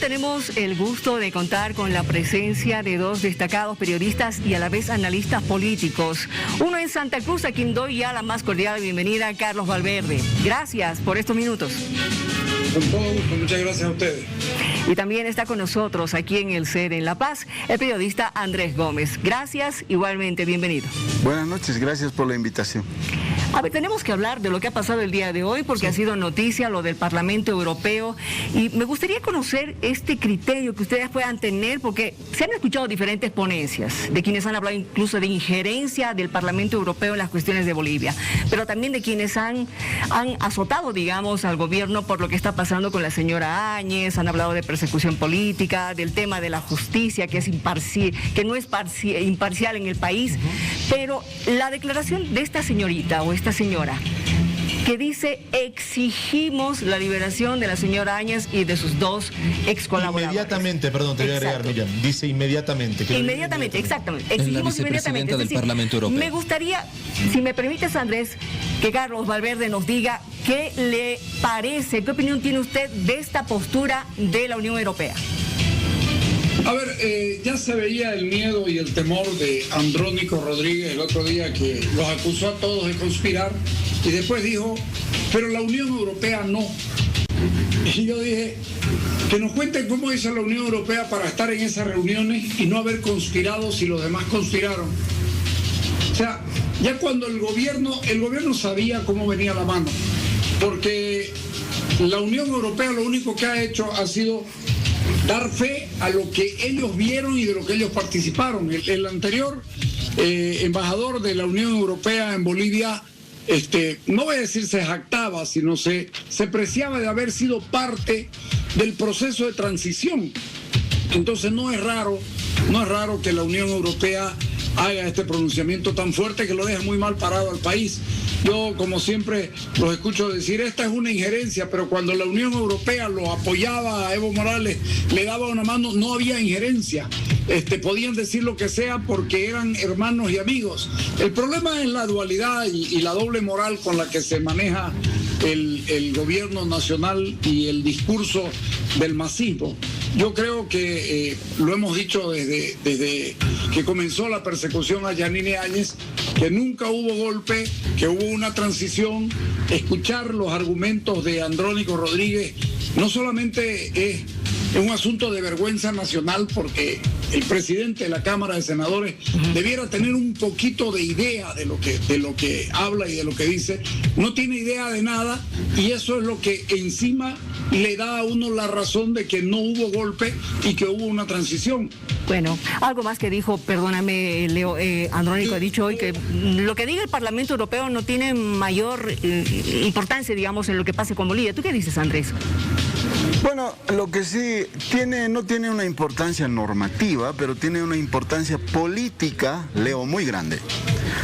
tenemos el gusto de contar con la presencia de dos destacados periodistas y a la vez analistas políticos. Uno en Santa Cruz, a quien doy ya la más cordial bienvenida, Carlos Valverde. Gracias por estos minutos. Con todo gusto, muchas gracias a ustedes. Y también está con nosotros aquí en el CER en La Paz, el periodista Andrés Gómez. Gracias, igualmente, bienvenido. Buenas noches, gracias por la invitación. A ver, tenemos que hablar de lo que ha pasado el día de hoy porque ha sido noticia lo del Parlamento Europeo y me gustaría conocer este criterio que ustedes puedan tener porque se han escuchado diferentes ponencias de quienes han hablado incluso de injerencia del Parlamento Europeo en las cuestiones de Bolivia, pero también de quienes han azotado, digamos, al gobierno por lo que está pasando con la señora Áñez, han hablado de persecución política, del tema de la justicia que es imparcial, que no es imparcial en el país, pero la declaración de esta señorita o esta señora que dice exigimos la liberación de la señora Áñez y de sus dos ex colaboradores. Inmediatamente, perdón, te voy a agregar, Miriam. Dice inmediatamente. Inmediatamente, exactamente. Exigimos inmediatamente. Del Parlamento Europeo. Me gustaría, si me permites, Andrés, que Carlos Valverde nos diga qué le parece, qué opinión tiene usted de esta postura de la Unión Europea. A ver, ya se veía el miedo y el temor de Andrónico Rodríguez el otro día que los acusó a todos de conspirar y después dijo, pero la Unión Europea no. Y yo dije, que nos cuenten cómo hizo la Unión Europea para estar en esas reuniones y no haber conspirado si los demás conspiraron. O sea, ya cuando el gobierno sabía cómo venía la mano, porque la Unión Europea lo único que ha hecho ha sido dar fe a lo que ellos vieron y de lo que ellos participaron. El anterior embajador de la Unión Europea en Bolivia, no voy a decir se jactaba, sino se preciaba de haber sido parte del proceso de transición. Entonces no es raro que la Unión Europea haga este pronunciamiento tan fuerte que lo deja muy mal parado al país. Yo, como siempre, los escucho decir, esta es una injerencia, pero cuando la Unión Europea lo apoyaba a Evo Morales, le daba una mano, no había injerencia. Podían decir lo que sea porque eran hermanos y amigos. El problema es la dualidad y la doble moral con la que se maneja el gobierno nacional y el discurso del masismo. Yo creo que lo hemos dicho desde que comenzó la persecución a Yanine Áñez, que nunca hubo golpe, que hubo una transición. Escuchar los argumentos de Andrónico Rodríguez no solamente es un asunto de vergüenza nacional, porque el presidente de la Cámara de Senadores debiera tener un poquito de idea de lo que habla y de lo que dice. No tiene idea de nada y eso es lo que encima le da a uno la razón de que no hubo golpe y que hubo una transición. Bueno, algo más que dijo, perdóname, Leo, Andrónico ha dicho hoy que lo que diga el Parlamento Europeo no tiene mayor importancia, digamos, en lo que pase con Bolivia. ¿Tú qué dices, Andrés? Bueno, lo que sí no tiene una importancia normativa, pero tiene una importancia política, Leo, muy grande.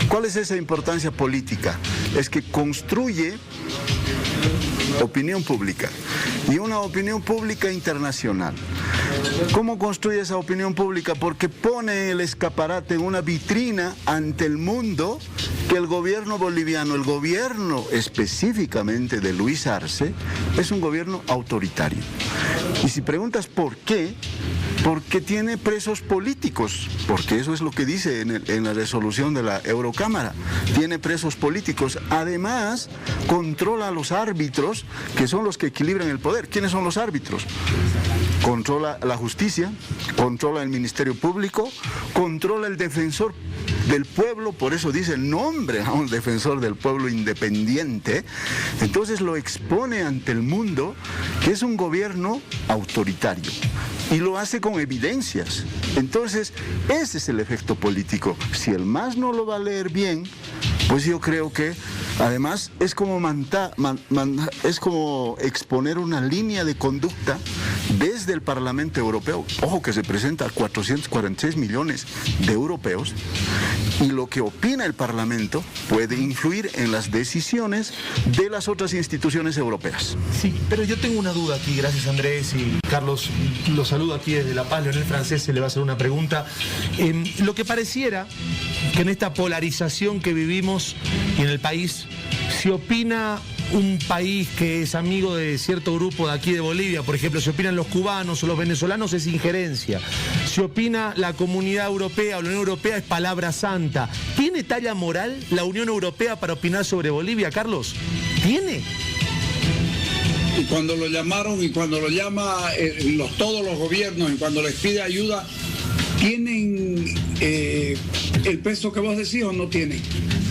¿Cuál es esa importancia política? Es que construye opinión pública y una opinión pública internacional. ¿Cómo construye esa opinión pública? Porque pone el escaparate, una vitrina ante el mundo que el gobierno boliviano, el gobierno específicamente de Luis Arce, es un gobierno autoritario. Y si preguntas por qué, porque tiene presos políticos, porque eso es lo que dice en la resolución de la Eurocámara, tiene presos políticos. Además, controla a los árbitros, que son los que equilibran el poder. ¿Quiénes son los árbitros? Controla la justicia, controla el Ministerio Público, controla el defensor del pueblo, por eso dice nombre a un defensor del pueblo independiente. Entonces lo expone ante el mundo que es un gobierno autoritario y lo hace con evidencias. Entonces ese es el efecto político. Si el MAS no lo va a leer bien, pues yo creo que además es como exponer una línea de conducta desde el Parlamento Europeo. Ojo que se presenta a 446 millones de europeos y lo que opina el Parlamento puede influir en las decisiones de las otras instituciones europeas. Sí, pero yo tengo una duda aquí, gracias Andrés y Carlos, los saludo aquí desde La Paz. Leonel Francés se le va a hacer una pregunta. Lo que pareciera que en esta polarización que vivimos y en el país se opina un país que es amigo de cierto grupo de aquí de Bolivia, por ejemplo, si opinan los cubanos o los venezolanos es injerencia. Si opina la Comunidad Europea o la Unión Europea es palabra santa. ¿Tiene talla moral la Unión Europea para opinar sobre Bolivia, Carlos? ¿Tiene? Y cuando lo llamaron y cuando lo llama todos los gobiernos y cuando les pide ayuda, ¿tienen el peso que vos decís o no tienen?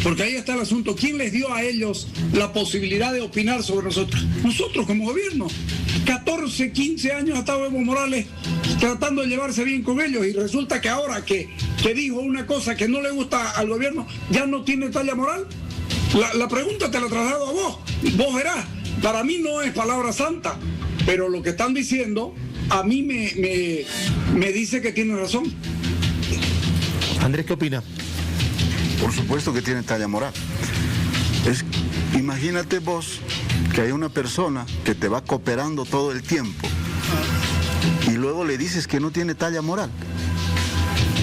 Porque ahí está el asunto. ¿Quién les dio a ellos la posibilidad de opinar sobre nosotros? Nosotros como gobierno. 14, 15 años ha estado Evo Morales tratando de llevarse bien con ellos y resulta que ahora que dijo una cosa que no le gusta al gobierno, ya no tiene talla moral. La pregunta te la traslado a vos. Vos verás. Para mí no es palabra santa, pero lo que están diciendo a mí me dice que tiene razón. Andrés, ¿qué opina? Por supuesto que tiene talla moral. Imagínate vos que hay una persona que te va cooperando todo el tiempo y luego le dices que no tiene talla moral.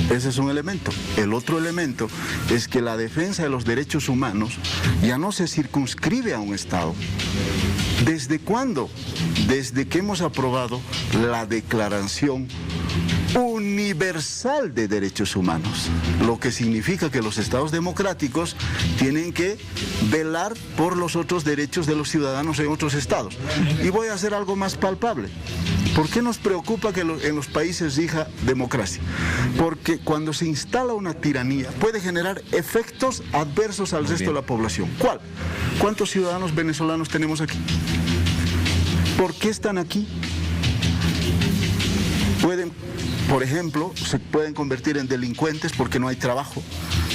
Ese es un elemento. El otro elemento es que la defensa de los derechos humanos ya no se circunscribe a un Estado. ¿Desde cuándo? Desde que hemos aprobado la Declaración Universal de Derechos Humanos, lo que significa que los estados democráticos tienen que velar por los otros derechos de los ciudadanos en otros estados. Y voy a hacer algo más palpable. ¿Por qué nos preocupa que en los países diga democracia? Porque cuando se instala una tiranía puede generar efectos adversos al resto de la población. ¿Cuál? ¿Cuántos ciudadanos venezolanos tenemos aquí? ¿Por qué están aquí? Por ejemplo, se pueden convertir en delincuentes porque no hay trabajo,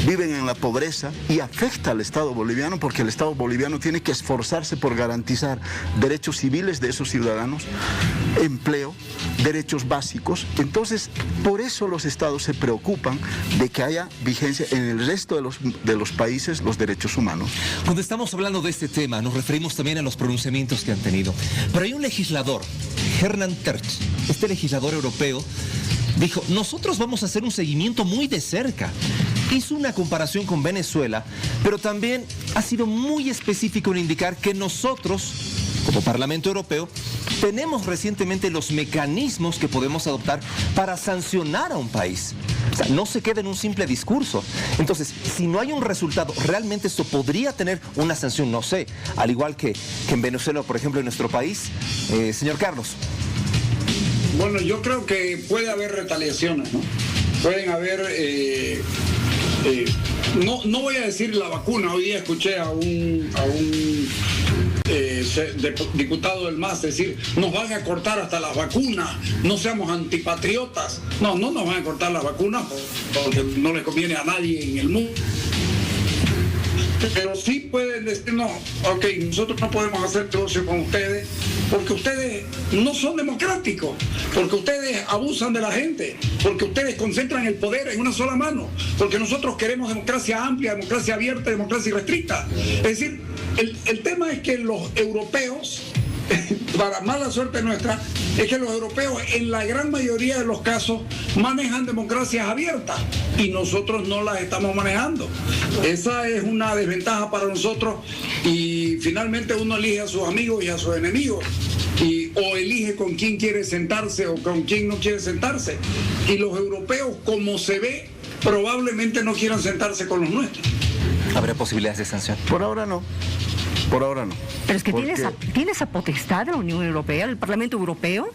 viven en la pobreza y afecta al Estado boliviano porque el Estado boliviano tiene que esforzarse por garantizar derechos civiles de esos ciudadanos, empleo, derechos básicos. Entonces, por eso los estados se preocupan de que haya vigencia en el resto de los países los derechos humanos. Cuando estamos hablando de este tema, nos referimos también a los pronunciamientos que han tenido. Pero hay un legislador, Hernan Tertsch, este legislador europeo, dijo, nosotros vamos a hacer un seguimiento muy de cerca. Hizo una comparación con Venezuela, pero también ha sido muy específico en indicar que nosotros, como Parlamento Europeo, tenemos recientemente los mecanismos que podemos adoptar para sancionar a un país. O sea, no se queda en un simple discurso. Entonces, si no hay un resultado, realmente esto podría tener una sanción, no sé, al igual que en Venezuela, por ejemplo, en nuestro país. Señor Carlos. Bueno, yo creo que puede haber retaliaciones, ¿no? Pueden haber, no voy a decir la vacuna. Hoy día escuché a un diputado del MAS decir, nos van a cortar hasta las vacunas, no seamos antipatriotas. No nos van a cortar las vacunas porque no le conviene a nadie en el mundo. Pero sí pueden decir, no, ok, nosotros no podemos hacer negocio con ustedes porque ustedes no son democráticos, porque ustedes abusan de la gente, porque ustedes concentran el poder en una sola mano, porque nosotros queremos democracia amplia, democracia abierta, democracia irrestricta. Es decir, el tema es que los europeos, para mala suerte nuestra, es que los europeos en la gran mayoría de los casos manejan democracias abiertas y nosotros no las estamos manejando. Esa es una desventaja para nosotros y finalmente uno elige a sus amigos y a sus enemigos o elige con quién quiere sentarse o con quién no quiere sentarse. Y los europeos, como se ve, probablemente no quieran sentarse con los nuestros. ¿Habrá posibilidades de sanción? Por ahora no. Por ahora no. Pero es que tiene esa potestad de la Unión Europea, el Parlamento Europeo,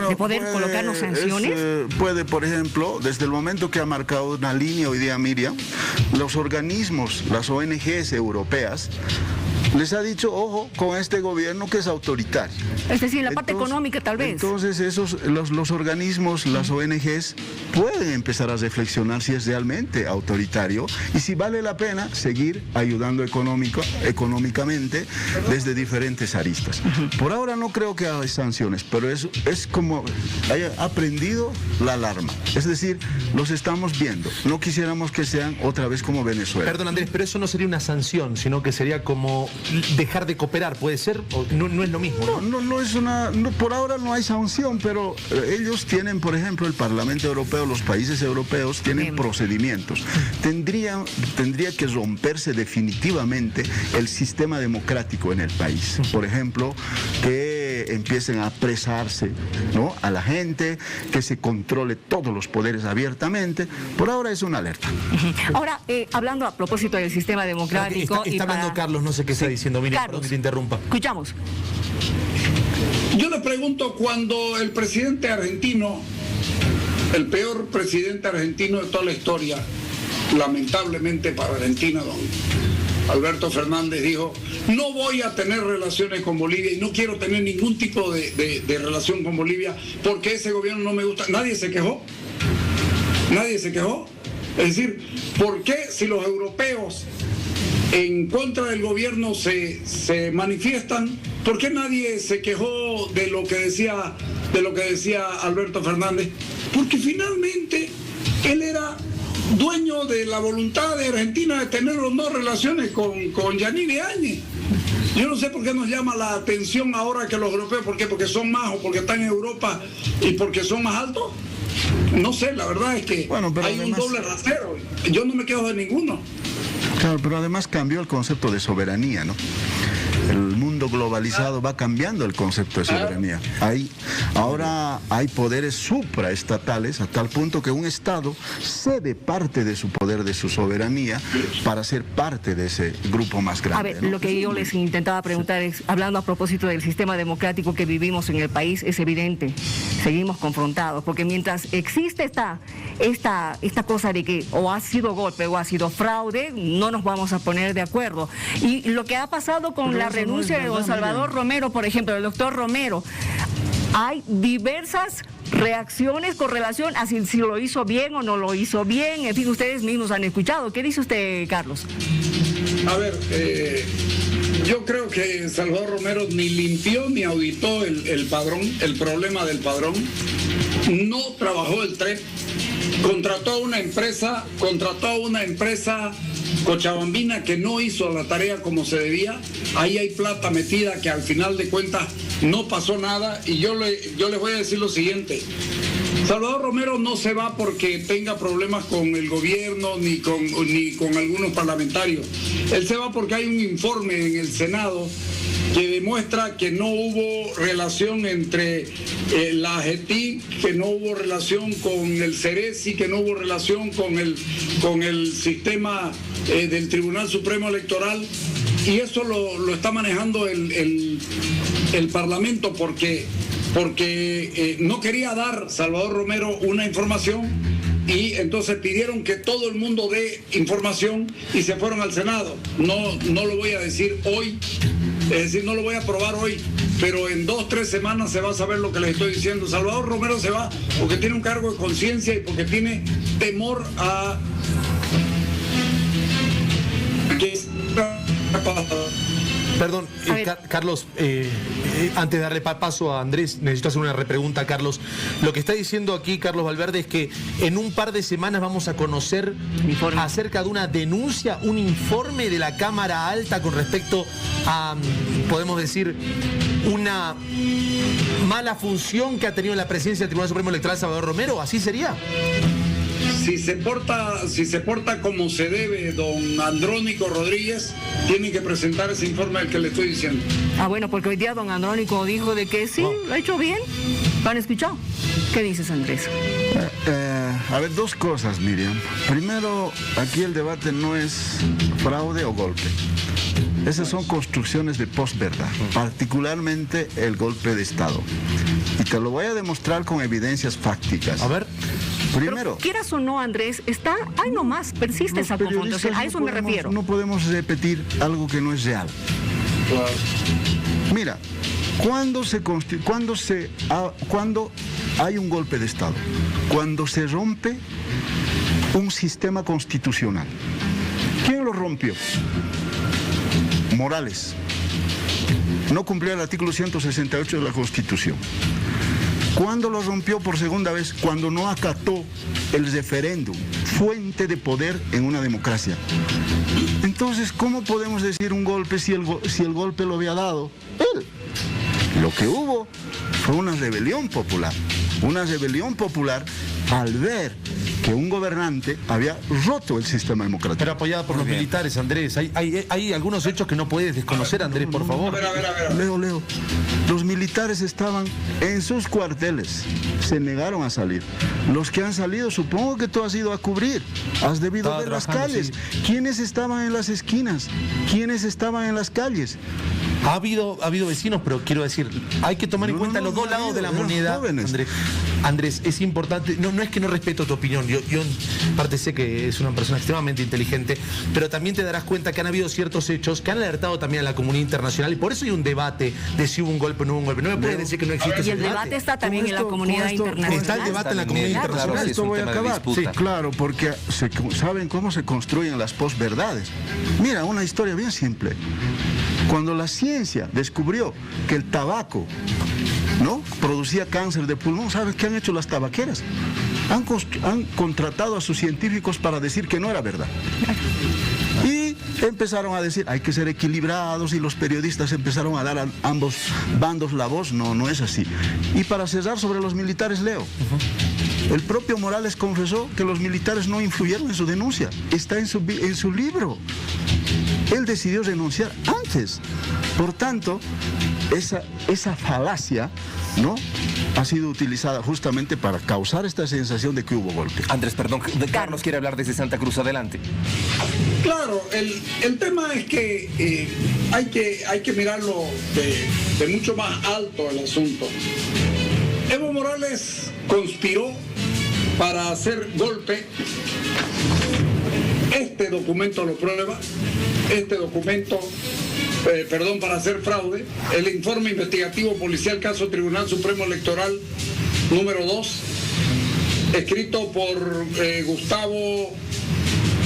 de poder colocarnos sanciones. Puede, por ejemplo, desde el momento que ha marcado una línea hoy día Miriam, los organismos, las ONGs europeas, les ha dicho, ojo, con este gobierno que es autoritario. Es decir, la parte económica tal vez. Entonces los organismos, las ONGs, pueden empezar a reflexionar si es realmente autoritario y si vale la pena seguir ayudando económicamente desde diferentes aristas. Por ahora no creo que haya sanciones, pero es como haya aprendido la alarma. Es decir, los estamos viendo. No quisiéramos que sean otra vez como Venezuela. Perdón, Andrés, pero eso no sería una sanción, sino que sería como dejar de cooperar, ¿puede ser? ¿O no es lo mismo? No es una, por ahora no hay sanción, pero ellos tienen, por ejemplo, el Parlamento Europeo, los países europeos tienen procedimientos. Tendría que romperse definitivamente el sistema democrático en el país. Por ejemplo, que empiecen a apresarse, ¿no?, a la gente, que se controle todos los poderes abiertamente. Por ahora es una alerta. Ahora, hablando a propósito del sistema democrático... Está hablando Carlos, no sé qué está diciendo. Mira, perdón que te interrumpa. Escuchamos. Yo le pregunto, cuando el presidente argentino, el peor presidente argentino de toda la historia, lamentablemente para Argentina, don Alberto Fernández, dijo: no voy a tener relaciones con Bolivia y no quiero tener ningún tipo de relación con Bolivia porque ese gobierno no me gusta. Nadie se quejó. Nadie se quejó. Es decir, ¿por qué si los europeos en contra del gobierno se manifiestan, por qué nadie se quejó de lo que decía Alberto Fernández? Porque finalmente él era dueño de la voluntad de Argentina de tener o no relaciones con Yanine Áñez. Yo no sé por qué nos llama la atención ahora que los europeos, ¿por qué? Porque son más o porque están en Europa y porque son más altos. No sé, la verdad es que hay además un doble rasero. Yo no me quedo de ninguno. Claro, pero además cambió el concepto de soberanía, ¿no? El mundo globalizado va cambiando el concepto de soberanía. Ahora hay poderes supraestatales a tal punto que un Estado cede parte de su poder, de su soberanía, para ser parte de ese grupo más grande. A ver, ¿no? lo que yo les intentaba preguntar es, hablando a propósito del sistema democrático que vivimos en el país, es evidente, seguimos confrontados, porque mientras existe esta cosa de que o ha sido golpe o ha sido fraude, no nos vamos a poner de acuerdo. Y lo que ha pasado con la renuncia de don Salvador Romero, por ejemplo, del doctor Romero, hay diversas reacciones con relación a si lo hizo bien o no lo hizo bien. En fin, ustedes mismos han escuchado. ¿Qué dice usted, Carlos? A ver, yo creo que Salvador Romero ni limpió ni auditó el padrón, el problema del padrón. No trabajó el TREP, contrató a una empresa cochabambina que no hizo la tarea como se debía. Ahí hay plata metida que al final de cuentas no pasó nada. Y yo les voy a decir lo siguiente: Salvador Romero no se va porque tenga problemas con el gobierno ni con algunos parlamentarios. Él se va porque hay un informe en el Senado que demuestra que no hubo relación entre la AGETIC, que no hubo relación con el CERESI, que no hubo relación con el sistema del Tribunal Supremo Electoral, y eso lo está manejando el Parlamento porque no quería dar Salvador Romero una información, y entonces pidieron que todo el mundo dé información y se fueron al Senado. No lo voy a decir hoy, es decir, no lo voy a aprobar hoy, pero en 2 o 3 semanas se va a saber lo que les estoy diciendo. Salvador Romero se va porque tiene un cargo de conciencia y porque tiene temor a que... Perdón, Carlos, antes de darle paso a Andrés, necesito hacer una repregunta, Carlos. Lo que está diciendo aquí Carlos Valverde es que en un par de semanas vamos a conocer acerca de una denuncia, un informe de la Cámara Alta con respecto a, podemos decir, una mala función que ha tenido en la presidencia del Tribunal Supremo Electoral Salvador Romero. ¿Así sería? Si se porta como se debe don Andrónico Rodríguez, tiene que presentar ese informe al que le estoy diciendo. Ah, bueno, porque hoy día don Andrónico dijo de que sí, lo ha hecho bien. ¿Lo han escuchado? ¿Qué dices, Andrés? A ver, 2 cosas, Miriam. Primero, aquí el debate no es fraude o golpe. Esas son construcciones de posverdad, particularmente el golpe de Estado. Y te lo voy a demostrar con evidencias fácticas. A ver. Primero, pero, quieras o no, Andrés, ahí nomás persiste esa confrontación. A eso me refiero. No podemos repetir algo que no es real. Claro. Mira, cuando hay un golpe de Estado, cuando se rompe un sistema constitucional. ¿Quién lo rompió? Morales. No cumplía el artículo 168 de la Constitución. ¿Cuándo lo rompió por segunda vez? Cuando no acató el referéndum, fuente de poder en una democracia. Entonces, ¿cómo podemos decir un golpe si el golpe lo había dado él? Lo que hubo fue una rebelión popular al ver que un gobernante había roto el sistema democrático. Pero apoyada por los militares, Andrés. Hay algunos hechos que no puedes desconocer, Andrés, por favor. A ver. Leo. Los militares estaban en sus cuarteles. Se negaron a salir. Los que han salido, supongo que tú has ido a cubrir. Has debido ver las calles. Sí. ¿Quiénes estaban en las esquinas? ¿Quiénes estaban en las calles? Ha habido vecinos, pero quiero decir, hay que tomar en cuenta los dos lados de la moneda. Andrés, es importante, no es que no respeto tu opinión, yo en parte sé que es una persona extremadamente inteligente, pero también te darás cuenta que han habido ciertos hechos que han alertado también a la comunidad internacional y por eso hay un debate de si hubo un golpe o no hubo un golpe. No me puedes decir que no existe ese debate. Y el debate está también en la comunidad internacional. Está el debate en la comunidad internacional. Claro, esto voy a acabar. Sí, claro, porque saben cómo se construyen las posverdades. Mira, una historia bien simple. Cuando la ciencia descubrió que el tabaco, ¿no?, producía cáncer de pulmón, ¿sabes qué han hecho las tabaqueras? Han contratado a sus científicos para decir que no era verdad. Y empezaron a decir, hay que ser equilibrados, y los periodistas empezaron a dar a ambos bandos la voz. No es así. Y para cerrar sobre los militares, Leo, el propio Morales confesó que los militares no influyeron en su denuncia. Está en su libro. Él decidió renunciar antes. Por tanto, esa falacia, ¿no?, ha sido utilizada justamente para causar esta sensación de que hubo golpe. Andrés, perdón, Carlos quiere hablar desde Santa Cruz, adelante. Claro, el tema es que hay que mirarlo de mucho más alto el asunto. Evo Morales conspiró para hacer golpe. Este documento lo prueba. Para hacer fraude. El informe investigativo policial caso Tribunal Supremo Electoral número 2, escrito por Gustavo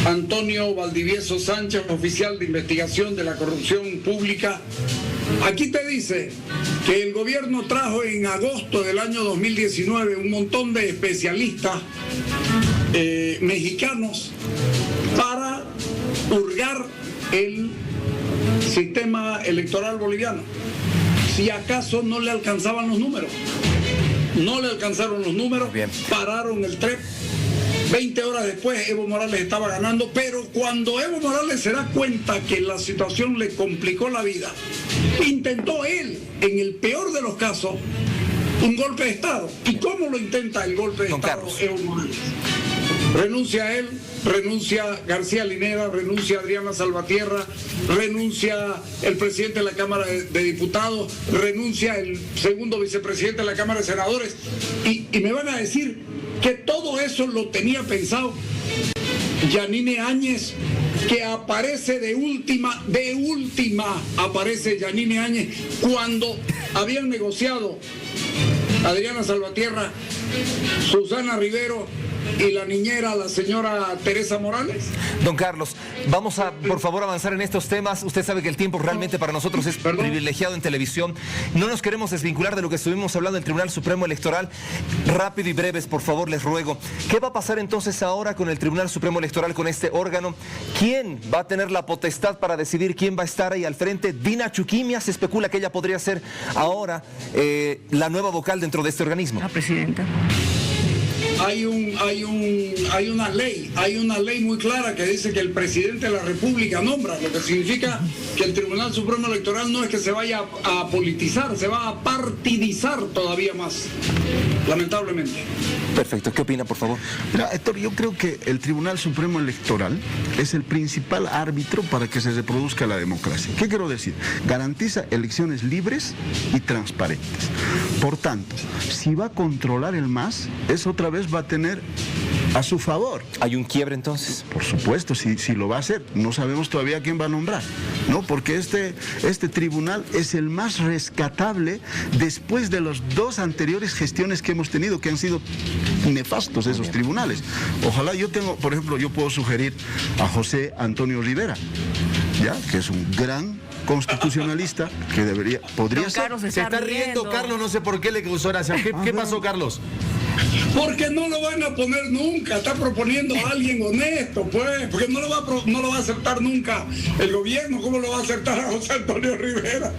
Antonio Valdivieso Sánchez, oficial de investigación de la corrupción pública. Aquí te dice que el gobierno trajo en agosto del año 2019 un montón de especialistas mexicanos para hurgar el sistema electoral boliviano. Si acaso no le alcanzaban los números. No le alcanzaron los números, pararon el tren. 20 horas después Evo Morales estaba ganando, pero cuando Evo Morales se da cuenta que la situación le complicó la vida, intentó él, en el peor de los casos, un golpe de Estado. ¿Y cómo lo intenta el golpe de Estado Evo Morales? Renuncia él, renuncia García Linera, renuncia Adriana Salvatierra, renuncia el presidente de la Cámara de Diputados, renuncia el segundo vicepresidente de la Cámara de Senadores, y me van a decir que todo eso lo tenía pensado Yanine Áñez, que aparece de última aparece Yanine Áñez cuando habían negociado Adriana Salvatierra, Susana Rivero y la niñera, la señora Teresa Morales. Don Carlos, vamos a, por favor, avanzar en estos temas. Usted sabe que el tiempo realmente para nosotros es privilegiado en televisión. No nos queremos desvincular de lo que estuvimos hablando del Tribunal Supremo Electoral. Rápido y breves, por favor, les ruego. ¿Qué va a pasar entonces ahora con el Tribunal Supremo Electoral, con este órgano? ¿Quién va a tener la potestad para decidir quién va a estar ahí al frente? Dina Chuquimia, se especula que ella podría ser ahora la nueva vocal dentro de este organismo. La presidenta. Hay una ley muy clara que dice que el presidente de la República nombra, lo que significa que el Tribunal Supremo Electoral no es que se vaya a politizar, se va a partidizar todavía más, lamentablemente. Perfecto, ¿qué opina, por favor? Mira, Héctor, yo creo que el Tribunal Supremo Electoral es el principal árbitro para que se reproduzca la democracia. ¿Qué quiero decir? Garantiza elecciones libres y transparentes. Por tanto, si va a controlar el MAS, es otra vez va a tener a su favor. ¿Hay un quiebre entonces? Por supuesto, si lo va a hacer. No sabemos todavía quién va a nombrar, ¿no? Porque este tribunal es el más rescatable después de las dos anteriores gestiones que hemos tenido, que han sido nefastos esos tribunales. Ojalá por ejemplo, yo puedo sugerir a José Antonio Rivera, ¿ya?, que es un gran constitucionalista que podría Don ser. Carlos Se está riendo, Carlos, no sé por qué le causó gracia. ¿Qué pasó, Carlos? Porque no lo van a poner nunca, está proponiendo a alguien honesto, pues, porque no lo va a aceptar nunca el gobierno, ¿cómo lo va a aceptar a José Antonio Rivera?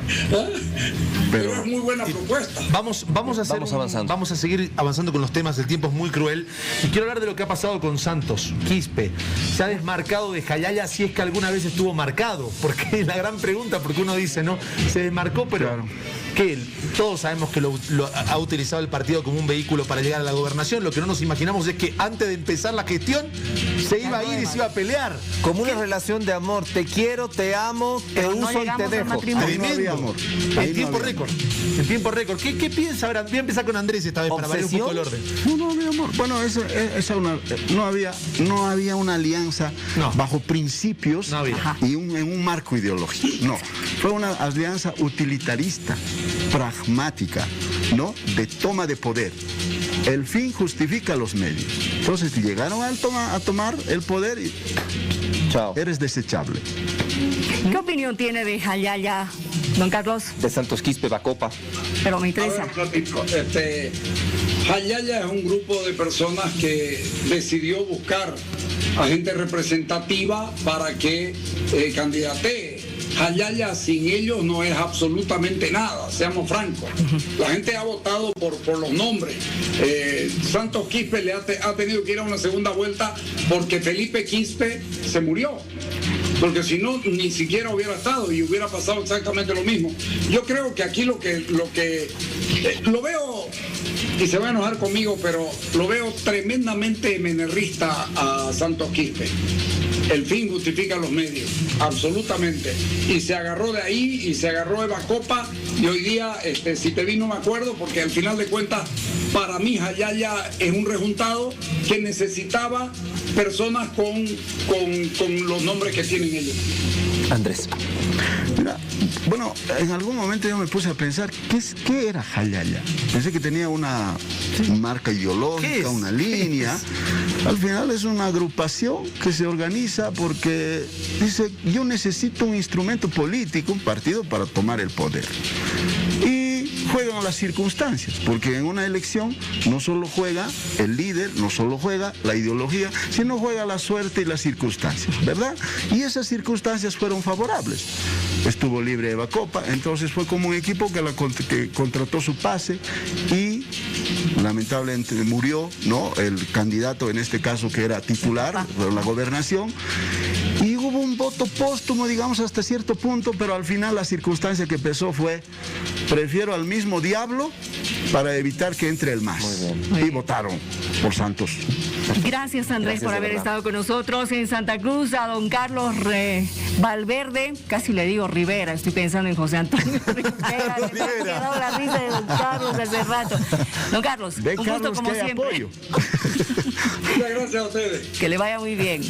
Pero es muy buena propuesta. Vamos a seguir avanzando con los temas, el tiempo es muy cruel. Y quiero hablar de lo que ha pasado con Santos Quispe. Se ha desmarcado de Jayaya, si es que alguna vez estuvo marcado, porque es la gran pregunta, porque uno dice, ¿no? Se desmarcó, pero claro, que todos sabemos que lo ha utilizado el partido como un vehículo para llegar a la gobernación. Lo que no nos imaginamos es que antes de empezar la gestión se iba a ir y se iba a pelear. Como una relación de amor, te quiero, te amo, te Pero no uso y te llegamos al dejo. matrimonio. Ahí no había amor. Ahí En no tiempo había récord. En tiempo récord. ¿Qué piensa? Ahora, voy a empezar con Andrés esta vez para variar un poco el orden. No había amor. Bueno, no había una alianza No. bajo principios No había. y en un marco ideológico. No, fue una alianza utilitarista, pragmática, ¿no? De toma de poder. El fin justifica los medios. Entonces llegaron a tomar el poder y Chao. eres desechable. ¿Qué opinión tiene de Jayaya, don Carlos? De Santos Quispe, Bacopa. Pero me A interesa. ver, platico. Jayaya es un grupo de personas que decidió buscar a gente representativa para que candidatee. Jayaya sin ellos no es absolutamente nada, seamos francos. La gente ha votado por los nombres. Santos Quispe ha tenido que ir a una segunda vuelta porque Felipe Quispe se murió. Porque si no, ni siquiera hubiera estado y hubiera pasado exactamente lo mismo. Yo creo que aquí lo lo veo, y se va a enojar conmigo, pero lo veo tremendamente menerrista a Santos Quispe. El fin justifica los medios, absolutamente. Y se agarró de ahí y se agarró de Bacopa y hoy día, si te vi no me acuerdo, porque al final de cuentas, para mí Jayaya es un rejuntado que necesitaba personas con los nombres que tienen ellos. Andrés. Mira, bueno, en algún momento yo me puse a pensar, ¿qué era Jayaya? Pensé que tenía una marca ¿Qué es? ideológica, una línea. Al final es una agrupación que se organiza porque dice, yo necesito un instrumento político, un partido para tomar el poder. Y juegan las circunstancias, porque en una elección no solo juega el líder, no solo juega la ideología, sino juega la suerte y las circunstancias, ¿verdad? Y esas circunstancias fueron favorables. Estuvo libre de Bacopa, entonces fue como un equipo que contrató su pase y lamentablemente murió, ¿no? El candidato en este caso que era titular de la gobernación. Y hubo un voto póstumo, digamos, hasta cierto punto, pero al final la circunstancia que pesó fue, prefiero al mismo diablo para evitar que entre el más. Y votaron por Santos. Gracias, Andrés, por haber estado con nosotros en Santa Cruz. A don Carlos Valverde, casi le digo Rivera, estoy pensando en José Antonio Rivera. Me ha quedado la risa de don Carlos hace rato. Don Carlos, un gusto como siempre. Muchas gracias a ustedes. Que le vaya muy bien.